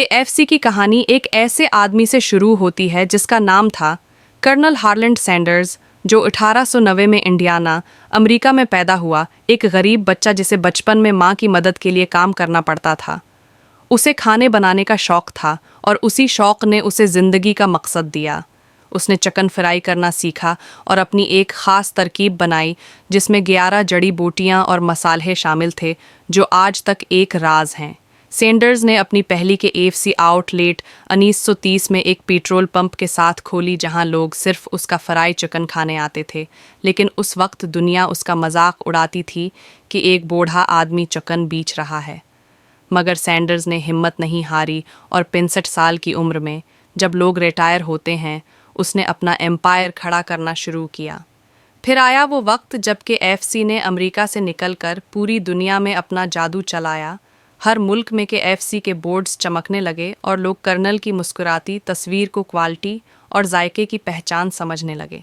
KFC की कहानी एक ऐसे आदमी से शुरू होती है जिसका नाम था कर्नल हार्लैंड सैंडर्स, जो 1890 में इंडियाना, अमेरिका में पैदा हुआ एक गरीब बच्चा जिसे बचपन में माँ की मदद के लिए काम करना पड़ता था। उसे खाने बनाने का शौक था और उसी शौक ने उसे ज़िंदगी का मकसद दिया। उसने चिकन फ्राई करना सीखा और अपनी एक ख़ास तरकीब बनाई जिसमें 11 जड़ी बूटियाँ और मसाले शामिल थे जो आज तक एक राज हैं। सैंडर्स ने अपनी पहली KFC आउटलेट 1930 में एक पेट्रोल पंप के साथ खोली जहां लोग सिर्फ उसका फ्राई चिकन खाने आते थे, लेकिन उस वक्त दुनिया उसका मजाक उड़ाती थी कि एक बूढ़ा आदमी चिकन बेच रहा है। मगर सैंडर्स ने हिम्मत नहीं हारी और 65 साल की उम्र में, जब लोग रिटायर होते हैं, उसने अपना एम्पायर खड़ा करना शुरू किया। फिर आया वो वक्त जब KFC ने अमेरिका से निकलकर पूरी दुनिया में अपना जादू चलाया। हर मुल्क में KFC के बोर्ड्स चमकने लगे और लोग कर्नल की मुस्कुराती तस्वीर को क्वालिटी और जायके की पहचान समझने लगे।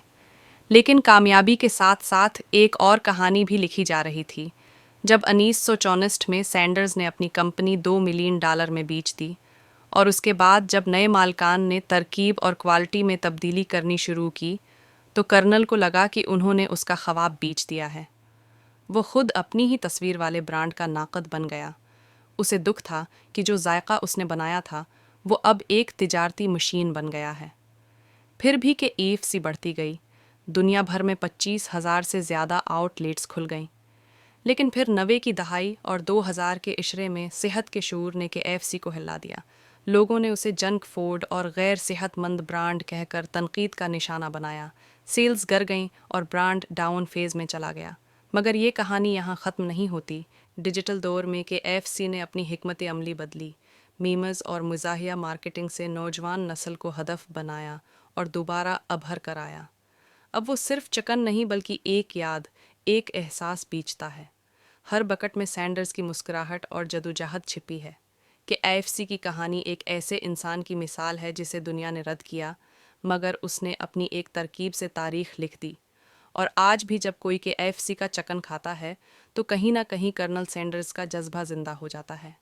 लेकिन कामयाबी के साथ साथ एक और कहानी भी लिखी जा रही थी। जब 1964 में सैंडर्स ने अपनी कंपनी $2 मिलियन में बेच दी और उसके बाद जब नए मालिकान ने तरकीब और क्वालिटी में तब्दीली करनी शुरू की, तो कर्नल को लगा कि उन्होंने उसका ख्वाब बेच दिया है। वो खुद अपनी ही तस्वीर वाले ब्रांड का नाक़द बन गया। उसे दुख था कि जो जायका उसने बनाया था वो अब एक तिजारती मशीन बन गया है। फिर भी KFC बढ़ती गई। दुनिया भर में 25,000 से ज़्यादा आउटलेट्स खुल गईं। लेकिन फिर 90 की दहाई और 2000 के इशरे में सेहत के शूर ने KFC को हिला दिया। लोगों ने उसे जंक फूड और गैर सेहतमंद ब्रांड कहकर तनकीद का निशाना बनाया। सेल्स गिर गईं और ब्रांड डाउन फेज़ में चला गया। मगर ये कहानी यहाँ ख़त्म नहीं होती। डिजिटल दौर में KFC ने अपनी हिकमत अमली बदली। मीम्स और मज़ाहिया मार्केटिंग से नौजवान नस्ल को हदफ बनाया और दोबारा अबहर कराया। अब वो सिर्फ चिकन नहीं बल्कि एक याद, एक एहसास बेचता है। हर बकेट में सैंडर्स की मुस्कुराहट और जदोजहद छिपी है। KFC की कहानी एक ऐसे इंसान की मिसाल है जिसे दुनिया ने रद्द किया, मगर उसने अपनी एक तरकीब से तारीख लिख दी। और आज भी जब कोई KFC का चिकन खाता है तो कहीं ना कहीं कर्नल सैंडर्स का जज्बा ज़िंदा हो जाता है।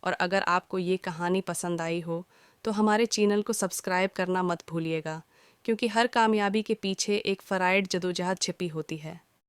और अगर आपको ये कहानी पसंद आई हो तो हमारे चैनल को सब्सक्राइब करना मत भूलिएगा, क्योंकि हर कामयाबी के पीछे एक फ़राइड जदोजहद छिपी होती है।